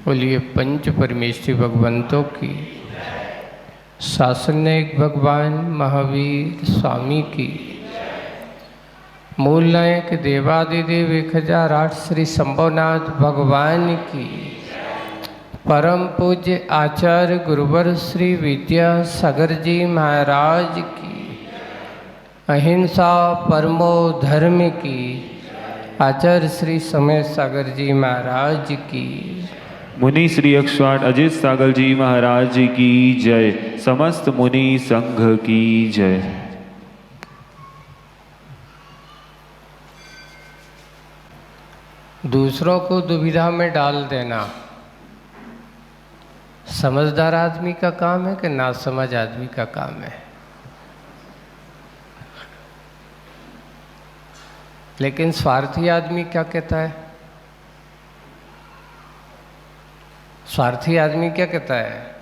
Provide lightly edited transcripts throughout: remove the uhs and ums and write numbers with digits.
बोलिए पंच परमेश्वरी भगवंतों की, शासनिक भगवान महावीर स्वामी की, मूल नायक देवादिदेव 1008 श्री शंभुनाथ भगवान की, परम पूज्य आचार्य गुरुवर श्री विद्यासागर जी महाराज की, अहिंसा परमो धर्म की, आचार्य श्री समय सागर जी महाराज की, मुनि श्री 108 अजित सागर जी महाराज की जय। समस्त मुनि संघ की जय। दूसरों को दुविधा में डाल देना समझदार आदमी का काम है कि नासमझ आदमी का काम है। लेकिन स्वार्थी आदमी क्या कहता है? स्वार्थी आदमी क्या कहता है?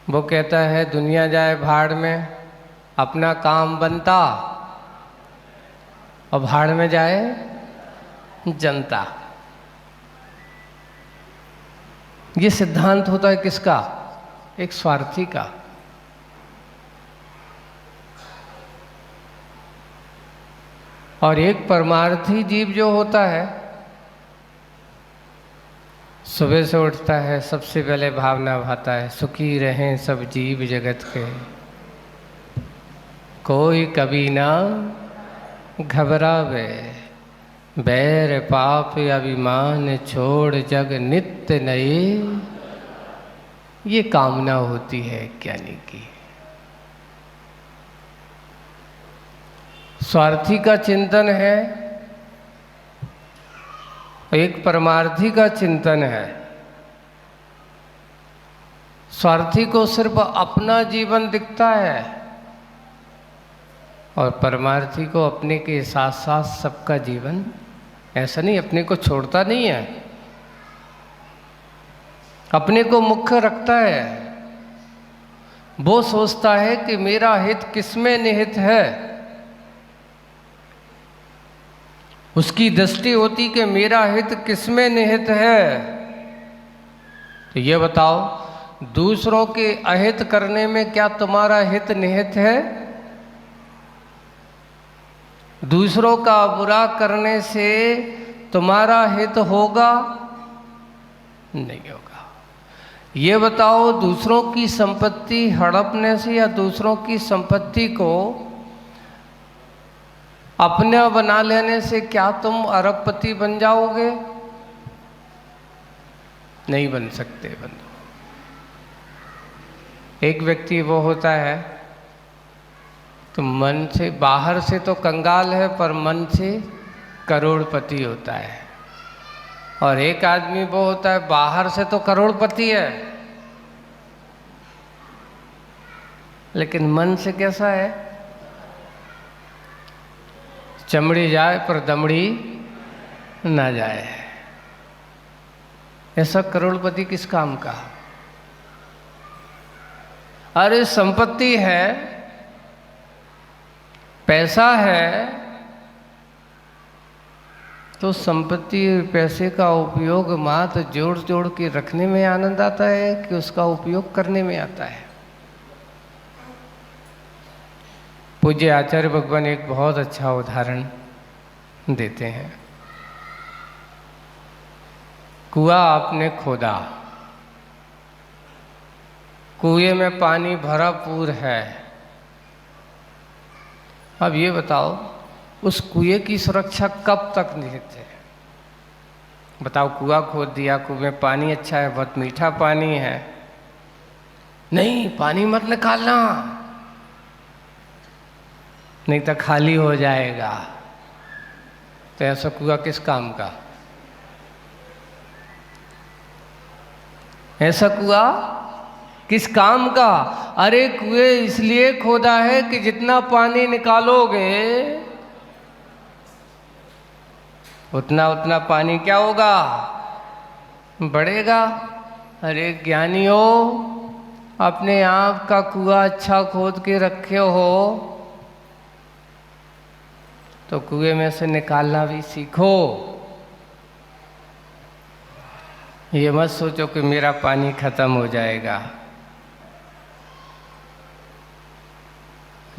वो कहता है दुनिया जाए भाड़ में, अपना काम बनता और भाड़ में जाए जनता। ये सिद्धांत होता है किसका? एक स्वार्थी का। और एक परमार्थी जीव जो होता है, सुबह से उठता है, सबसे पहले भावना भाता है सुखी रहें सब जीव जगत के, कोई कभी ना घबरावे, बैर पाप अभिमान छोड़ जग नित्य नए। ये कामना होती है ज्ञानी की। स्वार्थी का चिंतन है, एक परमार्थी का चिंतन है। स्वार्थी को सिर्फ अपना जीवन दिखता है और परमार्थी को अपने के साथ साथ सबका जीवन। ऐसा नहीं, अपने को छोड़ता नहीं है, अपने को मुख्य रखता है। वो सोचता है कि मेरा हित किसमें निहित है। उसकी दृष्टि होती कि मेरा हित किसमें निहित है। तो ये बताओ, दूसरों के अहित करने में क्या तुम्हारा हित निहित है? दूसरों का बुरा करने से तुम्हारा हित होगा? नहीं होगा। ये बताओ, दूसरों की संपत्ति हड़पने से या दूसरों की संपत्ति को अपना बना लेने से क्या तुम अरबपति बन जाओगे? नहीं बन सकते बंधु। एक व्यक्ति वो होता है तो मन से, बाहर से तो कंगाल है पर मन से करोड़पति होता है। और एक आदमी वो होता है बाहर से तो करोड़पति है लेकिन मन से कैसा है? चमड़ी जाए पर दमड़ी ना जाए। ऐसा करोड़पति किस काम का? अरे संपत्ति है, पैसा है, तो संपत्ति पैसे का उपयोग मात्र जोड़ जोड़ के रखने में आनंद आता है कि उसका उपयोग करने में आता है? पूज्य आचार्य भगवान एक बहुत अच्छा उदाहरण देते हैं। कुआं आपने खोदा, कुएं में पानी भरपूर है। अब ये बताओ, उस कुएं की सुरक्षा कब तक निहित है? बताओ, कुआं खोद दिया, कुएं में पानी अच्छा है, बहुत मीठा पानी है, नहीं पानी मत निकालना नहीं तो खाली हो जाएगा। तो ऐसा कुआं किस काम का? ऐसा कुआं किस काम का? अरे कुएं इसलिए खोदा है कि जितना पानी निकालोगे उतना उतना पानी क्या होगा? बढ़ेगा। अरे ज्ञानियों, अपने आप का कुआं अच्छा खोद के रखे हो तो कुएं में से निकालना भी सीखो। ये मत सोचो कि मेरा पानी खत्म हो जाएगा।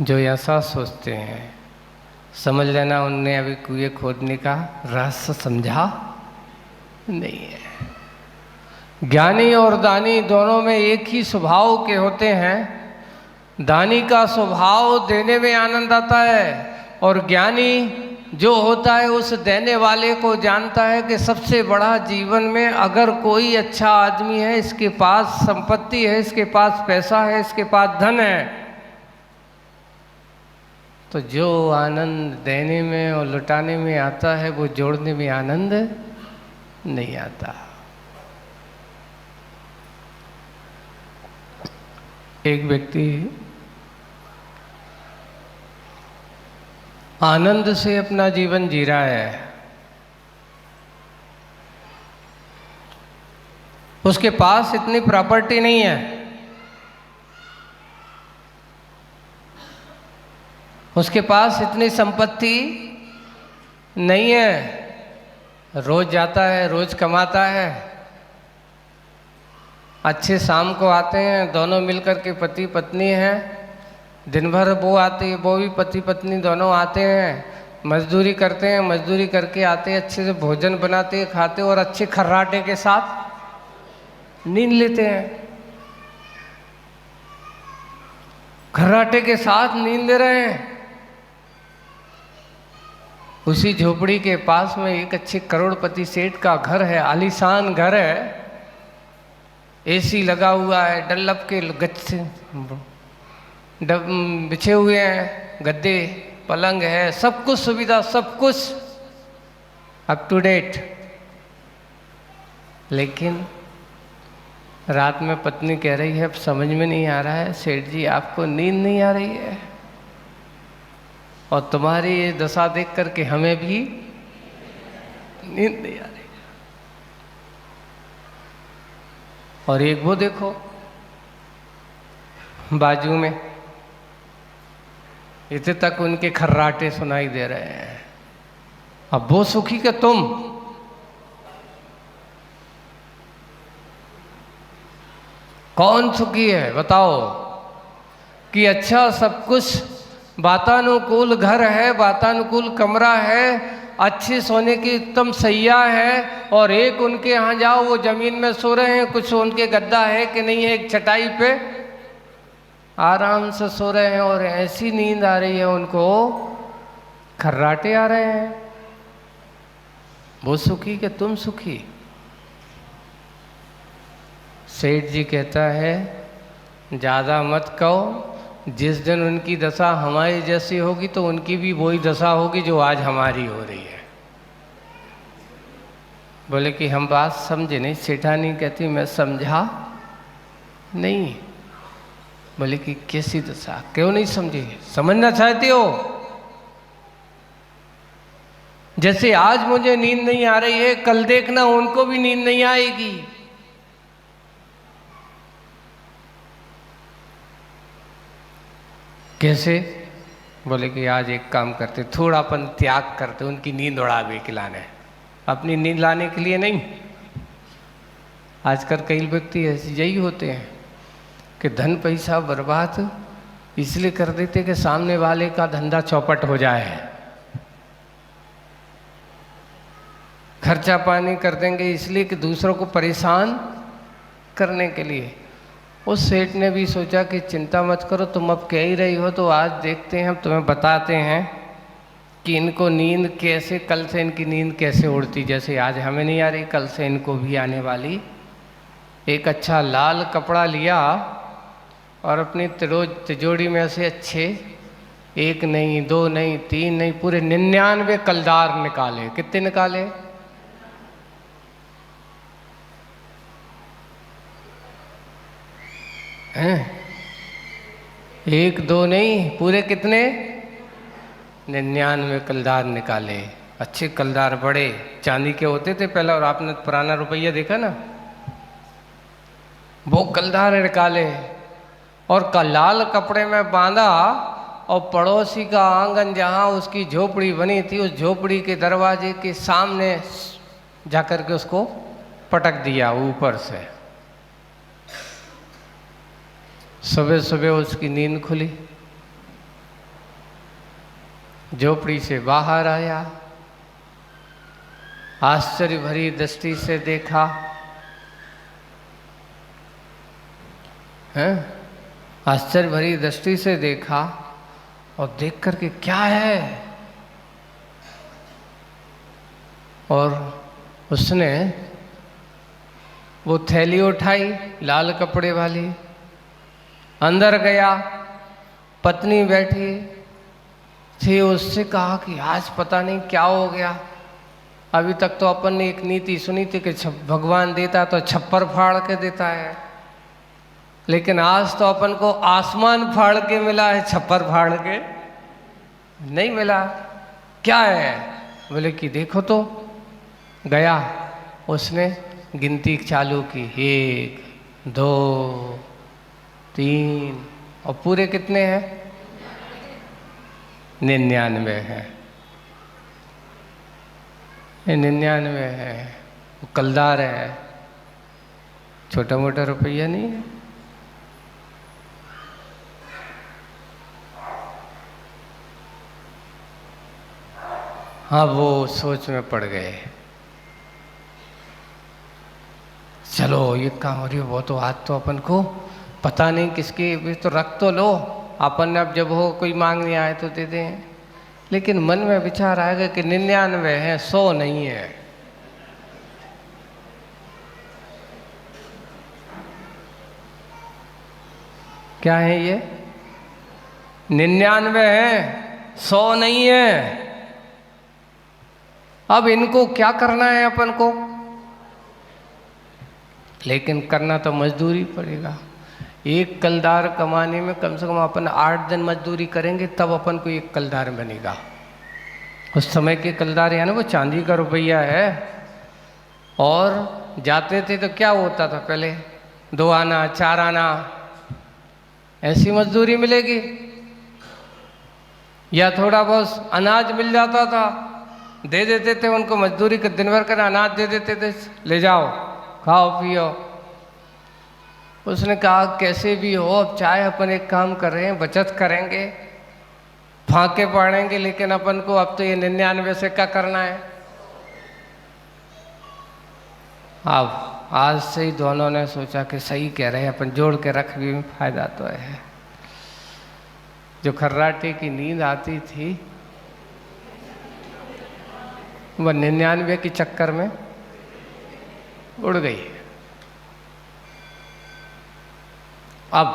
जो ऐसा सोचते हैं समझ लेना उनने अभी कुएं खोदने का रहस्य समझा नहीं है। ज्ञानी और दानी दोनों में एक ही स्वभाव के होते हैं। दानी का स्वभाव देने में आनंद आता है और ज्ञानी जो होता है उस देने वाले को जानता है कि सबसे बड़ा जीवन में अगर कोई अच्छा आदमी है, इसके पास संपत्ति है, इसके पास पैसा है, इसके पास धन है, तो जो आनंद देने में और लुटाने में आता है वो जोड़ने में आनंद नहीं आता। एक व्यक्ति आनंद से अपना जीवन जी रहा है। उसके पास इतनी प्रॉपर्टी नहीं है, उसके पास इतनी संपत्ति नहीं है। रोज जाता है, रोज कमाता है, अच्छे शाम को आते हैं, दोनों मिलकर के पति पत्नी हैं। दिन भर वो आती है, वो भी पति पत्नी दोनों आते हैं, मजदूरी करते हैं, मजदूरी करके आते हैं, अच्छे से भोजन बनाते हैं, खाते और अच्छे खर्राटे के साथ नींद लेते हैं। खर्राटे के साथ नींद ले रहे हैं। उसी झोपड़ी के पास में एक अच्छे करोड़पति सेठ का घर है, आलीशान घर है, एसी लगा हुआ है, डल्लप के गच्चे बिछे हुए हैं, गद्दे पलंग है, सब कुछ सुविधा, सब कुछ अप टू डेट। लेकिन रात में पत्नी कह रही है अब समझ में नहीं आ रहा है सेठ जी, आपको नींद नहीं आ रही है और तुम्हारी ये दशा देख करके हमें भी नींद नहीं आ रही। और एक वो देखो बाजू में, इतने तक उनके खर्राटे सुनाई दे रहे हैं। अब वो सुखी कि तुम? कौन सुखी है बताओ? कि अच्छा सब कुछ वातानुकूल घर है, वातानुकूल कमरा है, अच्छे सोने की उत्तम सैया है, और एक उनके यहाँ जाओ वो जमीन में सो रहे हैं, कुछ उनके गद्दा है कि नहीं है, एक चटाई पे आराम से सो रहे हैं और ऐसी नींद आ रही है उनको, खर्राटे आ रहे हैं। वो सुखी कि तुम सुखी? सेठ जी कहता है ज़्यादा मत कहो, जिस दिन उनकी दशा हमारी जैसी होगी तो उनकी भी वही दशा होगी जो आज हमारी हो रही है। बोले कि हम बात समझे नहीं। सेठानी कहती मैं समझा नहीं। बोले कि कैसी दशा, क्यों नहीं समझी? समझना चाहती हो? जैसे आज मुझे नींद नहीं आ रही है, कल देखना उनको भी नींद नहीं आएगी। कैसे? बोले कि आज एक काम करते, थोड़ा अपन त्याग करते, उनकी नींद उड़ावे खिलाने, अपनी नींद लाने के लिए नहीं। आजकल कई व्यक्ति ऐसे यही होते हैं कि धन पैसा बर्बाद इसलिए कर देते कि सामने वाले का धंधा चौपट हो जाए, खर्चा पानी कर देंगे इसलिए कि दूसरों को परेशान करने के लिए। उस सेठ ने भी सोचा कि चिंता मत करो, तुम अब कह ही रही हो तो आज देखते हैं, हम तुम्हें बताते हैं कि इनको नींद कैसे, कल से इनकी नींद कैसे उड़ती। जैसे आज हमें नहीं आ रही, कल से इनको भी आने वाली। एक अच्छा लाल कपड़ा लिया और अपनी तिजोरी में से अच्छे 1 नहीं 2 नहीं 3 नहीं पूरे 99 कलदार निकाले। कितने निकाले? हैं? 1 2 नहीं, पूरे कितने? 99 कलदार निकाले। अच्छे कलदार, बड़े चांदी के होते थे पहले, और आपने पुराना रुपया देखा ना, वो कलदार निकाले और लाल कपड़े में बांधा और पड़ोसी का आंगन जहाँ उसकी झोपड़ी बनी थी, उस झोपड़ी के दरवाजे के सामने जाकर के उसको पटक दिया ऊपर से। सुबह सुबह उसकी नींद खुली, झोपड़ी से बाहर आया, आश्चर्य भरी दृष्टि से देखा, हैं? आश्चर्य भरी दृष्टि से देखा और देख करके क्या है, और उसने वो थैली उठाई लाल कपड़े वाली, अंदर गया, पत्नी बैठी थी, उससे कहा कि आज पता नहीं क्या हो गया। अभी तक तो अपन ने एक नीति सुनी थी कि भगवान देता तो छप्पर फाड़ के देता है, लेकिन आज तो अपन को आसमान फाड़ के मिला है, छप्पर फाड़ के नहीं मिला। क्या है? बोले कि देखो तो। गया, उसने गिनती चालू की, 1 2 3, और पूरे कितने हैं? 99 हैं। 99 है। वो कलदार है, छोटा मोटा रुपया नहीं है। हाँ, वो सोच में पड़ गए, चलो ये काम हो रही है, वो तो आज तो अपन को पता नहीं किसकी, भी तो रख तो लो अपन ने, अब जब हो कोई मांगने आए तो दे दें। लेकिन मन में विचार आएगा कि 99 है, 100 नहीं है। क्या है ये? 99 है, 100 नहीं है। अब इनको क्या करना है अपन को? लेकिन करना तो मजदूरी पड़ेगा। एक कलदार कमाने में कम से कम अपन 8 दिन मजदूरी करेंगे, तब अपन को एक कलदार बनेगा। उस समय के कलदार यानी वो चांदी का रुपया है। और जाते थे तो क्या होता था पहले, 2 आना 4 आना ऐसी मजदूरी मिलेगी, या थोड़ा बहुत अनाज मिल जाता था, दे देते थे उनको मजदूरी के, दिन भर का अनाज दे देते थे, ले जाओ खाओ पियो। उसने कहा कैसे भी हो, अब चाहे अपन एक काम कर रहे हैं, बचत करेंगे, फाके पड़ेंगे, लेकिन अपन को अब तो ये 99 से क्या करना है। अब आज से ही दोनों ने सोचा कि सही कह रहे हैं, अपन जोड़ के रख भी फायदा तो है। जो खर्राटे की नींद आती थी वह 99 के चक्कर में उड़ गई। अब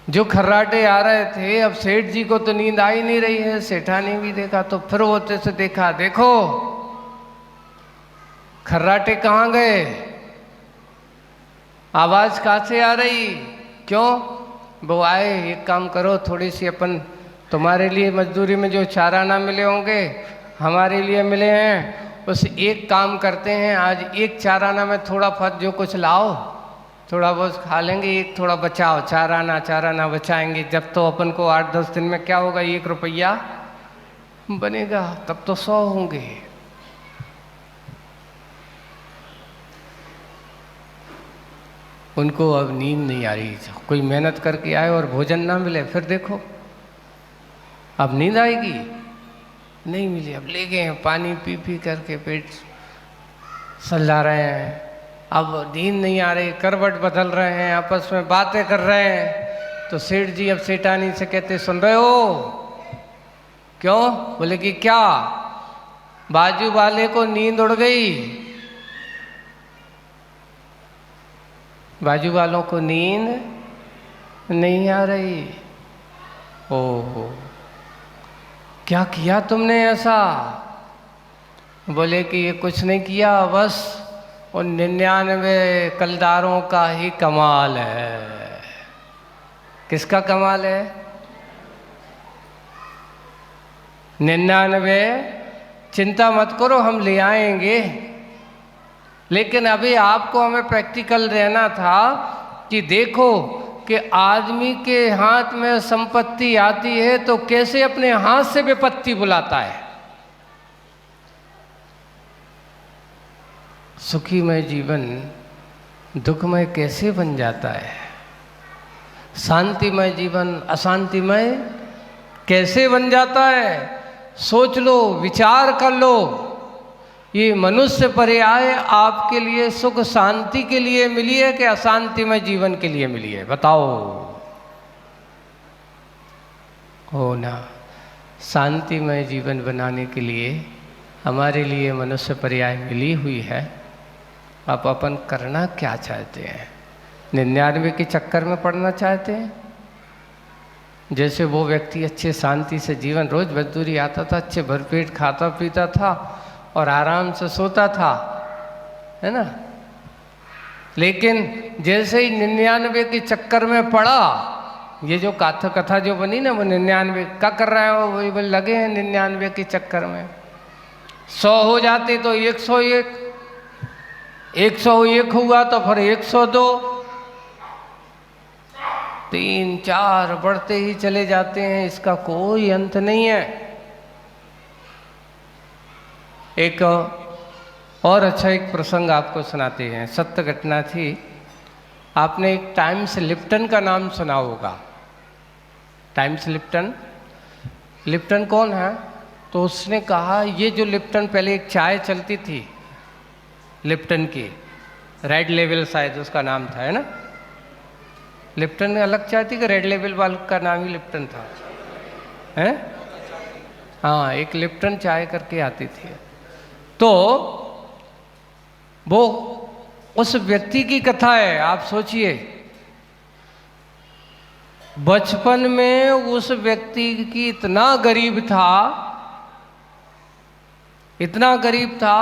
जो खर्राटे आ रहे थे, अब सेठ जी को तो नींद आ ही नहीं रही है। सेठानी भी देखा तो फिर होते से देखा, देखो खर्राटे कहाँ गए, आवाज कहाँ से आ रही, क्यों? वो आए, एक काम करो, थोड़ी सी अपन तुम्हारे लिए मजदूरी में जो 4 आना मिले होंगे हमारे लिए मिले हैं, उस एक काम करते हैं, आज एक 4 आना में थोड़ा फत जो कुछ लाओ, थोड़ा बहुत खा लेंगे, एक थोड़ा बचाओ, 4 आना बचाएंगे। जब तो अपन को 8-10 दिन में क्या होगा, 1 रुपया बनेगा, तब तो 100 होंगे। उनको अब नींद नहीं आ रही, कोई मेहनत करके आए और भोजन ना मिले, फिर देखो अब नींद आएगी, नहीं मिली। अब ले गए हैं, पानी पी पी करके पेट सलझा रहे हैं, अब नींद नहीं आ रही, करवट बदल रहे हैं, आपस में बातें कर रहे हैं। तो सेठ जी अब सेठानी से कहते, सुन रहे हो? क्यों? बोले कि क्या? बाजू वाले को नींद उड़ गई, बाजू वालों को नींद नहीं आ रही। ओहो, क्या किया तुमने ऐसा? बोले कि ये कुछ नहीं किया, बस उन 99 कलदारों का ही कमाल है। किसका कमाल है? 99 चिंता मत करो, हम ले आएंगे, लेकिन अभी आपको हमें प्रैक्टिकल रहना था कि देखो कि आदमी के हाथ में संपत्ति आती है तो कैसे अपने हाथ से विपत्ति बुलाता है। सुखीमय जीवन दुखमय कैसे बन जाता है, शांतिमय जीवन अशांतिमय कैसे बन जाता है। सोच लो, विचार कर लो। ये मनुष्य पर्याय आपके लिए सुख शांति के लिए मिली है कि अशांतिमय जीवन के लिए मिली है, बताओ। हो ना, शांतिमय जीवन बनाने के लिए हमारे लिए मनुष्य पर्याय मिली हुई है। आप अपन करना क्या चाहते हैं? 99 के चक्कर में पड़ना चाहते हैं? जैसे वो व्यक्ति अच्छे शांति से जीवन, रोज मजदूरी आता था, अच्छे भरपेट खाता पीता था और आराम से सोता था, है ना। लेकिन जैसे ही 99 के चक्कर में पड़ा, ये जो कथा जो बनी ना, वो 99 का कर रहा है, वो वही लगे हैं 99 के चक्कर में। 100 हो जाते तो 101, 101 हुआ तो फिर 102, 3 4 बढ़ते ही चले जाते हैं, इसका कोई अंत नहीं है। एक और अच्छा एक प्रसंग आपको सुनाते हैं, सत्य घटना थी। आपने एक टाइम्स लिप्टन का नाम सुना होगा। टाइम्स लिप्टन, लिप्टन कौन है? तो उसने कहा, ये जो लिप्टन, पहले एक चाय चलती थी लिप्टन की, रेड लेबल शायद उसका नाम था, है ना। लिप्टन अलग चाय थी कि रेड लेबल वाले का नाम ही लिप्टन था, हैं? हाँ, एक लिप्टन चाय करके आती थी। तो वो उस व्यक्ति की कथा है। आप सोचिए, बचपन में उस व्यक्ति की इतना गरीब था, इतना गरीब था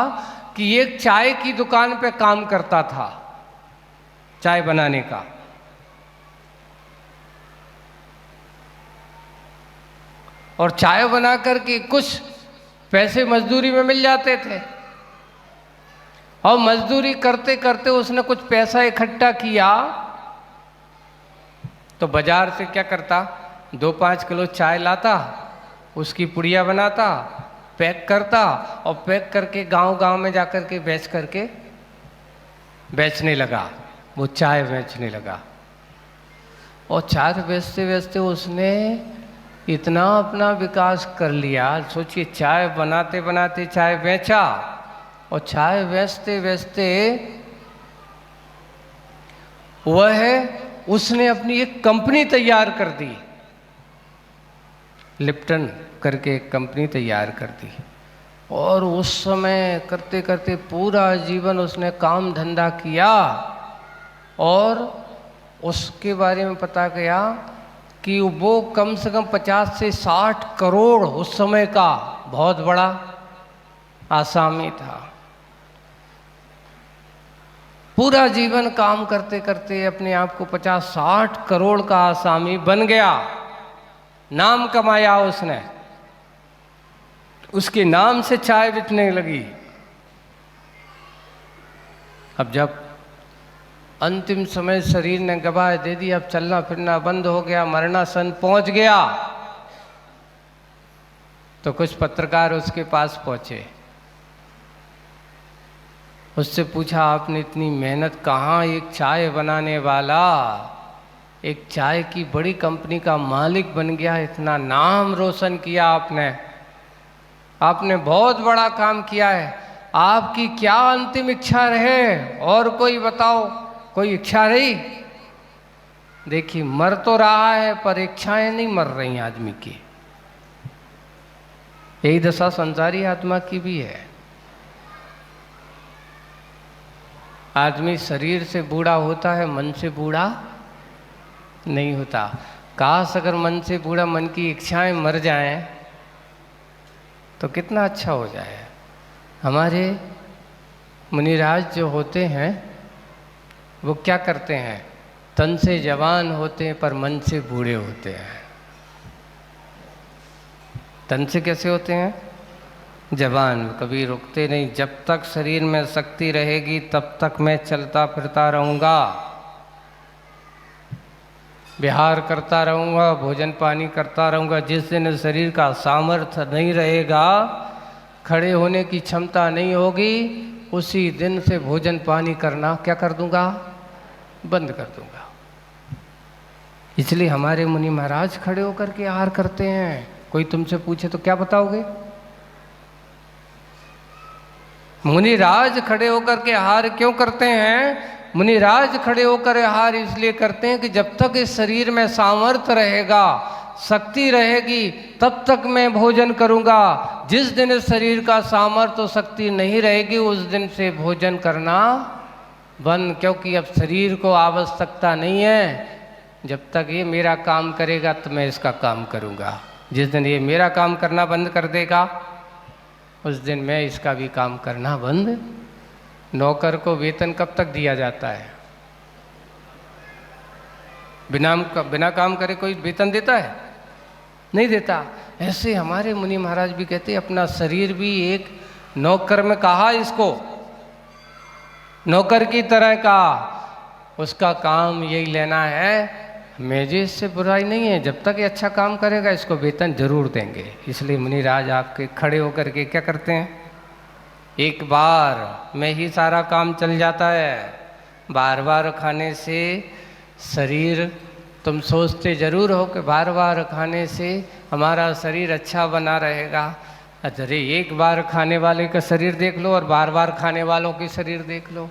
कि एक चाय की दुकान पे काम करता था, चाय बनाने का। और चाय बना करके कुछ पैसे मजदूरी में मिल जाते थे, और मजदूरी करते करते उसने कुछ पैसा इकट्ठा किया, तो बाजार से क्या करता, 2-5 किलो चाय लाता, उसकी पुड़िया बनाता, पैक करता, और पैक करके गांव-गांव में जाकर के बेचने लगा। वो चाय बेचने लगा, और चाय बेचते बेचते उसने इतना अपना विकास कर लिया। सोचिए, चाय बनाते बनाते चाय बेचा, और चाय बेचते बेचते उसने अपनी एक कंपनी तैयार कर दी, लिप्टन करके एक कंपनी तैयार कर दी। और उस समय करते करते पूरा जीवन उसने काम धंधा किया, और उसके बारे में पता गया कि वो कम से कम 50 से 60 करोड़ उस समय का बहुत बड़ा आसामी था। पूरा जीवन काम करते करते अपने आप को 50-60 करोड़ का आसामी बन गया, नाम कमाया उसने, उसके नाम से चाय बिकने लगी। अब जब अंतिम समय शरीर ने गवाह दे दी, अब चलना फिरना बंद हो गया, मरणासन पहुंच गया, तो कुछ पत्रकार उसके पास पहुंचे। उससे पूछा, आपने इतनी मेहनत कहाँ, एक चाय बनाने वाला एक चाय की बड़ी कंपनी का मालिक बन गया, इतना नाम रोशन किया आपने बहुत बड़ा काम किया है, आपकी क्या अंतिम इच्छा रहे? और कोई बताओ, कोई इच्छा रही? देखिए, मर तो रहा है पर इच्छाएं नहीं मर रही आदमी की। यही दशा संसारी आत्मा की भी है। आदमी शरीर से बूढ़ा होता है, मन से बूढ़ा नहीं होता। काश अगर मन से बूढ़ा, मन की इच्छाएं मर जाएं तो कितना अच्छा हो जाए। हमारे मुनिराज जो होते हैं वो क्या करते हैं? तन से जवान होते हैं पर मन से बूढ़े होते हैं। तन से कैसे होते हैं? जवान, कभी रुकते नहीं, जब तक शरीर में शक्ति रहेगी तब तक मैं चलता फिरता रहूँगा, विहार करता रहूँगा, भोजन पानी करता रहूँगा। जिस दिन शरीर का सामर्थ्य नहीं रहेगा, खड़े होने की क्षमता नहीं होगी, उसी दिन से भोजन पानी करना क्या कर दूंगा, बंद कर दूंगा। इसलिए हमारे मुनि महाराज खड़े होकर के आहार करते हैं। कोई तुमसे पूछे तो क्या बताओगे? मुनिराज खड़े होकर के आहार क्यों करते हैं? मुनिराज खड़े होकर आहार इसलिए करते हैं कि जब तक इस शरीर में सामर्थ्य रहेगा, शक्ति रहेगी, तब तक मैं भोजन करूंगा। जिस दिन इस शरीर का सामर्थ्य और शक्ति नहीं रहेगी, उस दिन से भोजन करना बंद। क्योंकि अब शरीर को आवश्यकता नहीं है। जब तक ये मेरा काम करेगा तो मैं इसका काम करूंगा। जिस दिन ये मेरा काम करना बंद कर देगा, उस दिन मैं इसका भी काम करना बंद। नौकर को वेतन कब तक दिया जाता है? बिना काम करे कोई वेतन देता है? नहीं देता। ऐसे हमारे मुनि महाराज भी कहते हैं अपना शरीर भी एक नौकर में कहा, इसको नौकर की तरह का, उसका काम यही लेना है। मुझे इससे बुराई नहीं है, जब तक ये अच्छा काम करेगा इसको वेतन जरूर देंगे। इसलिए मुनिराज आपके खड़े होकर के क्या करते हैं, एक बार में ही सारा काम चल जाता है। बार बार खाने से शरीर, तुम सोचते जरूर हो कि बार बार खाने से हमारा शरीर अच्छा बना रहेगा। अरे एक बार खाने वाले का शरीर देख लो और बार बार खाने वालों के शरीर देख लो,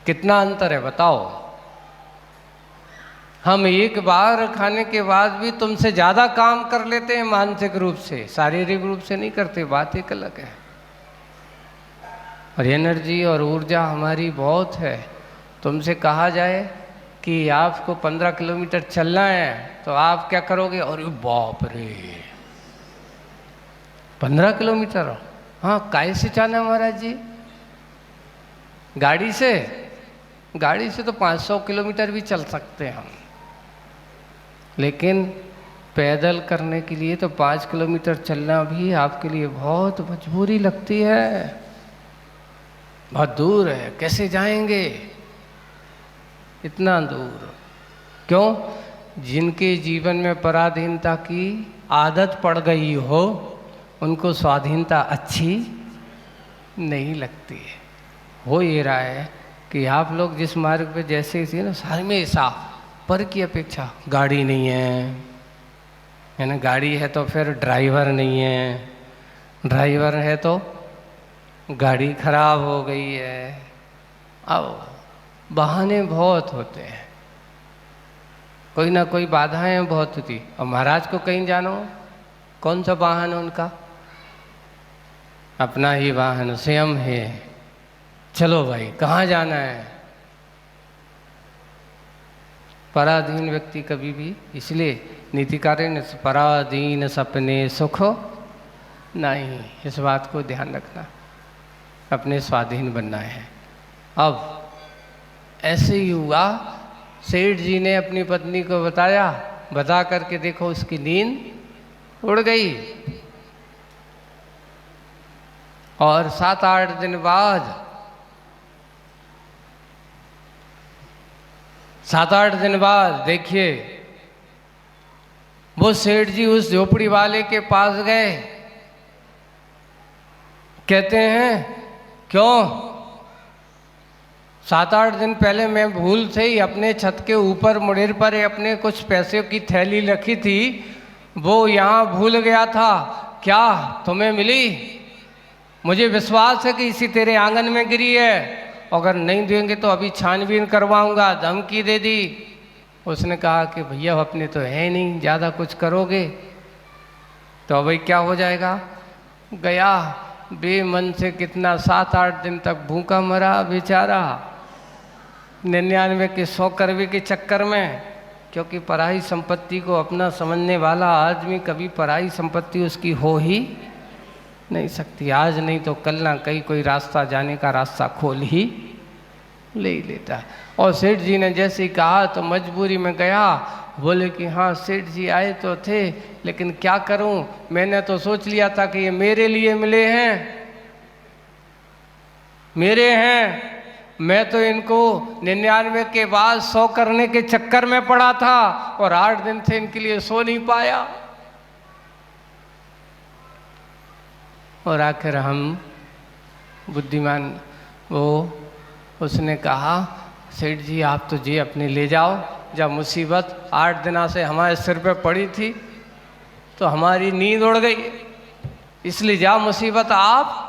कितना अंतर है बताओ। हम एक बार खाने के बाद भी तुमसे ज़्यादा काम कर लेते हैं मानसिक रूप से, शारीरिक रूप से नहीं करते, बात एक अलग है। और एनर्जी और ऊर्जा हमारी बहुत है। तुमसे कहा जाए कि आपको 15 किलोमीटर चलना है तो आप क्या करोगे? अरे बाप रे 15 किलोमीटर, हाँ काहे से जाना महाराज जी? गाड़ी से? गाड़ी से तो 500 किलोमीटर भी चल सकते हैं हम, लेकिन पैदल करने के लिए तो 5 किलोमीटर चलना भी आपके लिए बहुत मजबूरी लगती है। बहुत दूर है, कैसे जाएंगे इतना दूर? क्यों? जिनके जीवन में पराधीनता की आदत पड़ गई हो, उनको स्वाधीनता अच्छी नहीं लगती है। हो ये रहा है कि आप लोग जिस मार्ग पे जैसे थे ना, हमेशा पर की अपेक्षा गाड़ी नहीं है ना, गाड़ी है तो फिर ड्राइवर नहीं है, ड्राइवर है तो गाड़ी खराब हो गई है। अब बहाने बहुत होते हैं, कोई ना कोई बाधाएं बहुत होती। और महाराज को कहीं जानो, कौन सा वाहन है उनका? अपना ही वाहन स्वयं है। चलो भाई कहाँ जाना है? पराधीन व्यक्ति कभी भी, इसलिए नीतिकार ने पराधीन सपने सुख नहीं, इस बात को ध्यान रखना, अपने स्वाधीन बनना है। अब ऐसे ही हुआ, सेठ जी ने अपनी पत्नी को बताया, बता करके देखो उसकी नींद उड़ गई। और 7-8 दिन बाद, 7-8 दिन बाद देखिए वो सेठ जी उस झोपड़ी वाले के पास गए, कहते हैं क्यों 7-8 दिन पहले मैं भूल से ही अपने छत के ऊपर मुड़ेर पर अपने कुछ पैसे की थैली रखी थी, वो यहाँ भूल गया था, क्या तुम्हें मिली? मुझे विश्वास है कि इसी तेरे आंगन में गिरी है, अगर नहीं देंगे तो अभी छानबीन करवाऊंगा, धमकी दे दी। उसने कहा कि भैया अपने तो है नहीं, ज़्यादा कुछ करोगे तो भाई क्या हो जाएगा। गया बेमन से, कितना 7-8 दिन तक भूखा मरा बेचारा, 99 के 100 करवे के चक्कर में। क्योंकि पराई संपत्ति को अपना समझने वाला आदमी कभी पराई संपत्ति उसकी हो ही नहीं सकती। आज नहीं तो कल ना कहीं कोई रास्ता जाने का रास्ता खोल ही ले ही लेता है। और सेठ जी ने जैसे ही कहा तो मजबूरी में गया। बोले कि हाँ सेठ जी आए तो थे, लेकिन क्या करूं, मैंने तो सोच लिया था कि ये मेरे लिए मिले हैं, मेरे हैं। मैं तो इनको 99 के बाद 100 करने के चक्कर में पड़ा था और 8 दिन से इनके लिए सो नहीं पाया। और आखिर हम बुद्धिमान वो उसने कहा सेठ जी आप तो जी अपने ले जाओ, जब मुसीबत 8 दिना से हमारे सिर पे पड़ी थी तो हमारी नींद उड़ गई, इसलिए जाओ मुसीबत आप,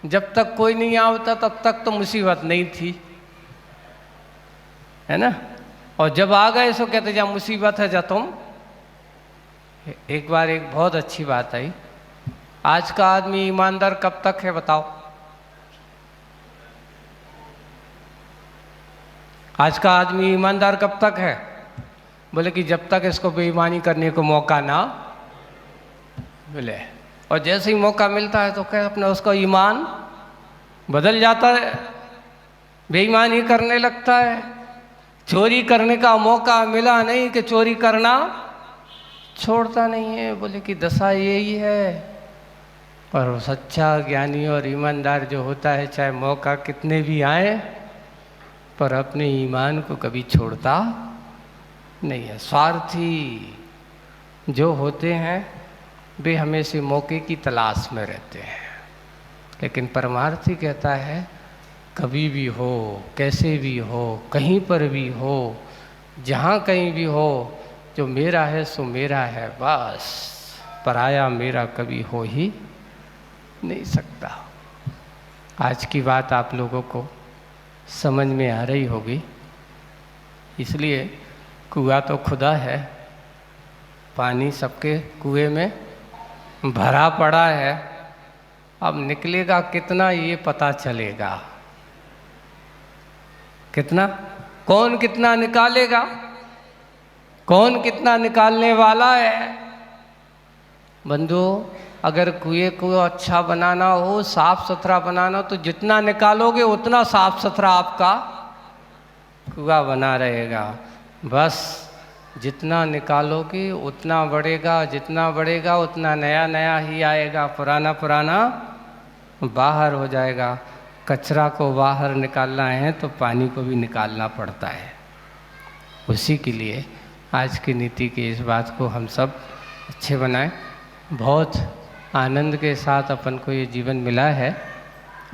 जब तक कोई नहीं आता तब तक तो मुसीबत नहीं थी, है ना। और जब आ गए सो कहते जा मुसीबत है जा तुम। एक बार एक बहुत अच्छी बात आई, आज का आदमी ईमानदार कब तक है बताओ? आज का आदमी ईमानदार कब तक है? बोले कि जब तक इसको बेईमानी करने को मौका ना मिले, और जैसे ही मौका मिलता है तो क्या अपना उसका ईमान बदल जाता है, बेईमानी करने लगता है। चोरी करने का मौका मिला नहीं कि चोरी करना छोड़ता नहीं है। बोले कि दशा यही है। और वो सच्चा ज्ञानी और ईमानदार जो होता है, चाहे मौका कितने भी आए, पर अपने ईमान को कभी छोड़ता नहीं है। स्वार्थी जो होते हैं वे हमेशा मौके की तलाश में रहते हैं, लेकिन परमार्थी कहता है कभी भी हो, कैसे भी हो, कहीं पर भी हो, जहाँ कहीं भी हो, जो मेरा है सो मेरा है बस, पराया मेरा कभी हो ही नहीं सकता। आज की बात आप लोगों को समझ में आ रही होगी, इसलिए कुआं तो खुदा है, पानी सबके कुएं में भरा पड़ा है, अब निकलेगा कितना ये पता चलेगा। कितना, कौन कितना निकालेगा, कौन कितना निकालने वाला है। बंधुओं, अगर कुएं को अच्छा बनाना हो, साफ सुथरा बनाना हो, तो जितना निकालोगे उतना साफ सुथरा आपका कुआं बना रहेगा। बस जितना निकालोगे उतना बढ़ेगा, जितना बढ़ेगा उतना नया नया ही आएगा, पुराना पुराना बाहर हो जाएगा। कचरा को बाहर निकालना है तो पानी को भी निकालना पड़ता है। उसी के लिए आज की नीति की इस बात को हम सब अच्छे बनाएं। बहुत आनंद के साथ अपन को ये जीवन मिला है,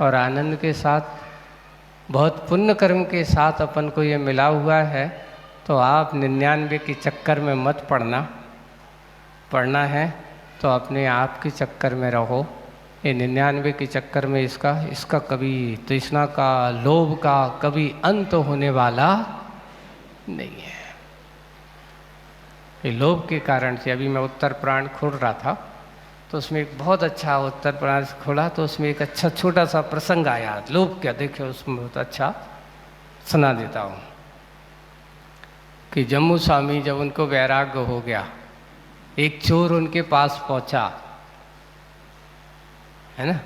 और आनंद के साथ बहुत पुण्य कर्म के साथ अपन को ये मिला हुआ है। तो आप 99 के चक्कर में मत पढ़ना है तो अपने आप के चक्कर में रहो। ये 99 के चक्कर में इसका कभी तृष्णा का, लोभ का कभी अंत होने वाला नहीं है। ये लोभ के कारण से, अभी मैं उत्तर पुराण खोल रहा था तो उसमें एक बहुत अच्छा उत्तर पुराण खोला, तो उसमें एक अच्छा छोटा सा प्रसंग आया लोभ क्या, देखिए उसमें बहुत अच्छा सुना देता हूँ। कि जम्मू स्वामी जब उनको वैराग्य हो गया, एक चोर उनके पास पहुंचा, है ना,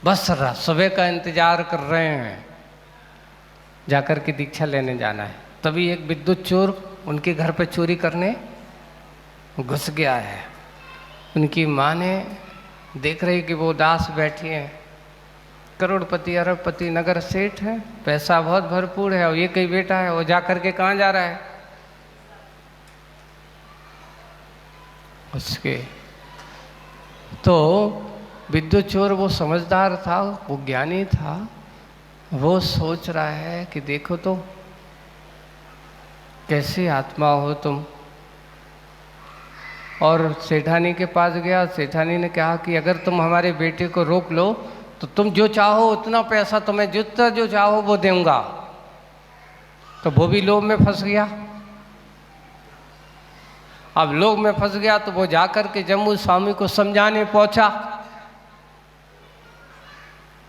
बस सुबह का इंतजार कर रहे हैं, जाकर के दीक्षा लेने जाना है। तभी एक विद्युत चोर उनके घर पे चोरी करने घुस गया है। उनकी माँ ने देख रही कि वो उदास बैठी हैं, करोड़पति अरबपति नगर सेठ है, पैसा बहुत भरपूर है, और ये कई बेटा है, वो जाकर के कहाँ जा रहा है उसके। तो विद्युत चोर वो समझदार था, वो ज्ञानी था, वो सोच रहा है कि देखो तो कैसी आत्मा हो तुम। और सेठानी के पास गया, सेठानी ने कहा कि अगर तुम हमारे बेटे को रोक लो तो तुम जो चाहो उतना पैसा, तुम्हें जितना जो चाहो वो दूंगा। तो वो भी लोभ में फंस गया। अब लोभ में फंस गया तो वो जाकर के जम्मू स्वामी को समझाने पहुंचा,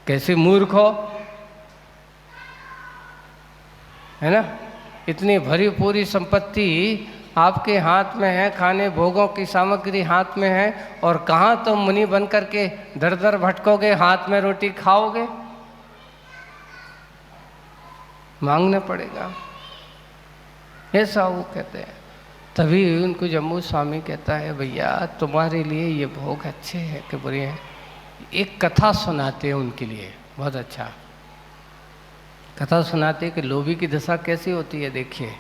कैसे मूर्ख हो, है ना, इतनी भरी पूरी संपत्ति आपके हाथ में है, खाने भोगों की सामग्री हाथ में है, और कहाँ तुम मुनि बन करके दर दर भटकोगे, हाथ में रोटी खाओगे, मांगना पड़ेगा, ऐसा वो कहते हैं। तभी उनको जम्मू स्वामी कहता है भैया तुम्हारे लिए ये भोग अच्छे हैं कि बुरे हैं। एक कथा सुनाते हैं उनके लिए, बहुत अच्छा कथा सुनाते हैं कि लोभी की दशा कैसी होती है। देखिए,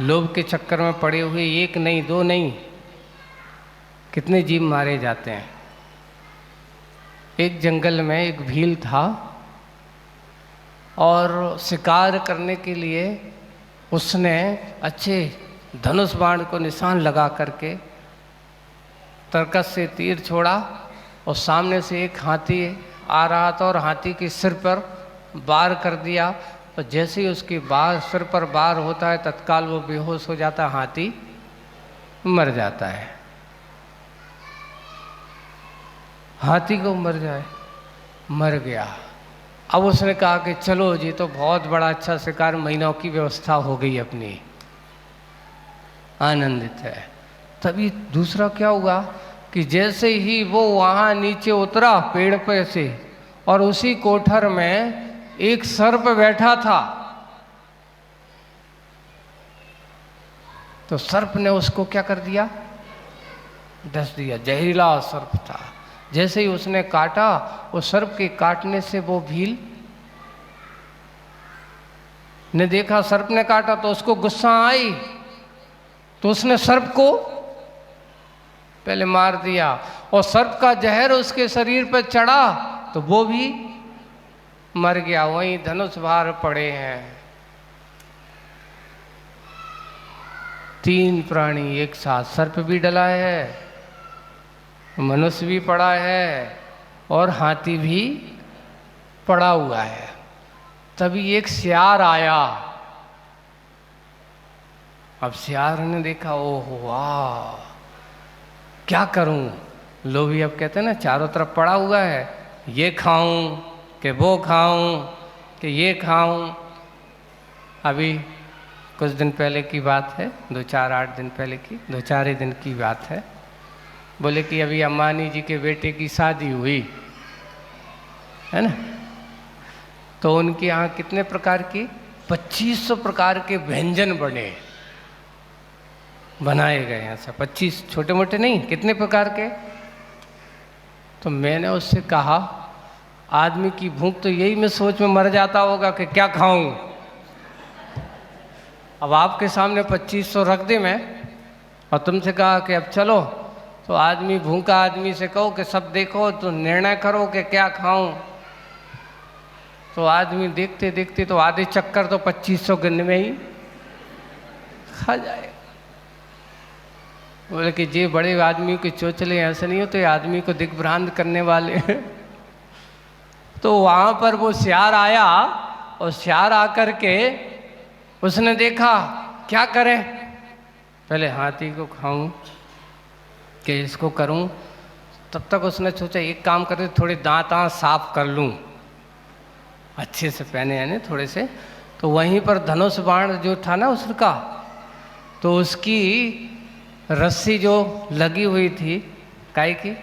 लोभ के चक्कर में पड़े हुए एक नहीं दो नहीं कितने जीव मारे जाते हैं। एक जंगल में एक भील था और शिकार करने के लिए उसने अच्छे धनुष बाण को निशान लगा करके तरकस से तीर छोड़ा और सामने से एक हाथी आ रहा था और हाथी के सिर पर वार कर दिया। तो जैसे ही उसकी सिर पर वार होता है तत्काल वो बेहोश हो जाता है, हाथी मर जाता है। हाथी को मर गया। अब उसने कहा कि चलो जी, तो बहुत बड़ा अच्छा शिकार, महीनों की व्यवस्था हो गई अपनी, आनंदित है। तभी दूसरा क्या हुआ कि जैसे ही वो वहाँ नीचे उतरा पेड़ पे से, और उसी कोठर में एक सर्प बैठा था। तो सर्प ने उसको क्या कर दिया, डस दिया। जहरीला सर्प था। जैसे ही उसने काटा, वो सर्प के काटने से वो भील ने देखा सर्प ने काटा तो उसको गुस्सा आई, तो उसने सर्प को पहले मार दिया और सर्प का जहर उसके शरीर पर चढ़ा तो वो भी मर गया। वहीं धनुष बाण पड़े हैं। 3 प्राणी एक साथ, सर्प भी डला है, मनुष्य भी पड़ा है और हाथी भी पड़ा हुआ है। तभी एक सियार आया। अब सियार ने देखा, ओहो वाह, क्या करूं। लोभी अब कहते हैं ना, चारों तरफ पड़ा हुआ है, ये खाऊं कि वो खाऊं कि ये खाऊं। अभी कुछ दिन पहले की बात है, 2-4-8 दिन पहले की, 2-4 ही दिन की बात है। बोले कि अभी अंबानी जी के बेटे की शादी हुई है ना, तो उनके यहाँ कितने प्रकार के 2500 प्रकार के व्यंजन बनाए गए हैं। सब 25 छोटे मोटे नहीं, कितने प्रकार के। तो मैंने उससे कहा, आदमी की भूख तो यही में सोच में मर जाता होगा कि क्या खाऊं। अब आपके सामने 2500 रख दे मैं, और तुमसे कहा कि अब चलो, तो आदमी भूखा आदमी से कहो कि सब देखो तो निर्णय करो कि क्या खाऊं, तो आदमी देखते देखते तो आधे चक्कर तो 2500 गिनने में ही खा जाए। बोले कि जे बड़े आदमी के चोचले ऐसे नहीं होते, आदमी को दिग्भ्रांत करने वाले। तो वहाँ पर वो सियार आया और सियार आकर के उसने देखा क्या करें, पहले हाथी को खाऊं कि इसको करूं। तब तक उसने सोचा एक काम करते, थोड़े दांत साफ कर लूं, अच्छे से पहने यानी थोड़े से। तो वहीं पर धनुष बाण जो था ना उसका, तो उसकी रस्सी जो लगी हुई थी, काई की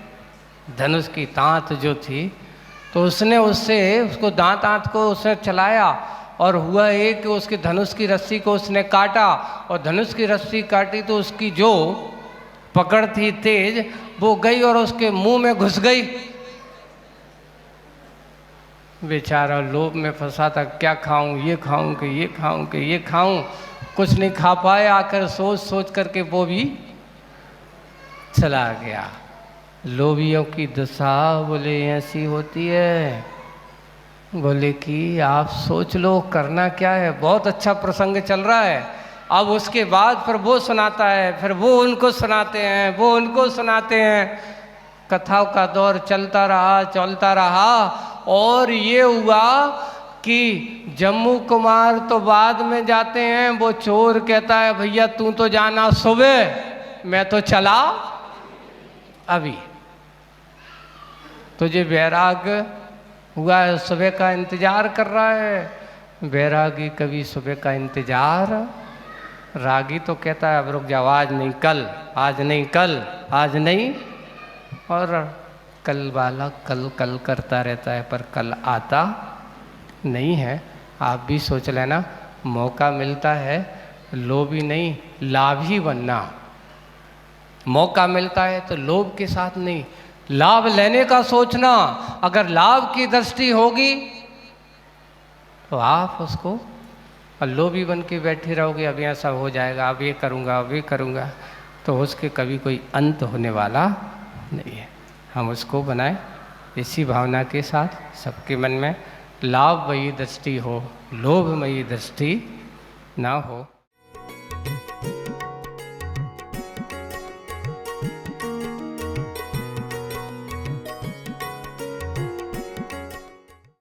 धनुष की तांत जो थी, तो उसने उसको दांत को उसने चलाया और हुआ ये कि उसके धनुष की रस्सी को उसने काटा, और धनुष की रस्सी काटी तो उसकी जो पकड़ थी तेज, वो गई और उसके मुंह में घुस गई। बेचारा लोभ में फंसा था, क्या खाऊं, ये खाऊं कि ये खाऊं कि ये खाऊं, कुछ नहीं खा पाए। आकर सोच सोच करके वो भी चला गया। लोभियों की दशा बोले ऐसी होती है। बोले कि आप सोच लो करना क्या है। बहुत अच्छा प्रसंग चल रहा है। अब उसके बाद फिर वो सुनाता है, फिर वो उनको सुनाते हैं, वो उनको सुनाते हैं। कथाओं का दौर चलता रहा और ये हुआ कि जम्मू कुमार तो बाद में जाते हैं। वो चोर कहता है भैया तू तो जाना सुबह, मैं तो चला अभी। तुझे वैराग हुआ है, सुबह का इंतजार कर रहा है। वैरागी कभी सुबह का इंतजार, रागी तो कहता है अब रुक जाओ, आज नहीं कल, आज नहीं कल, आज नहीं। और कल वाला कल कल करता रहता है, पर कल आता नहीं है। आप भी सोच लेना, मौका मिलता है लोभी नहीं लाभी बनना। मौका मिलता है तो लोभ के साथ नहीं, लाभ लेने का सोचना। अगर लाभ की दृष्टि होगी तो आप उसको लोभी बन के बैठे रहोगे, अब ऐसा हो जाएगा, अब ये करूँगा, अब ये करूँगा, तो उसके कभी कोई अंत होने वाला नहीं है। हम उसको बनाए इसी भावना के साथ सबके मन में लाभमयी दृष्टि हो, लोभमयी दृष्टि ना हो।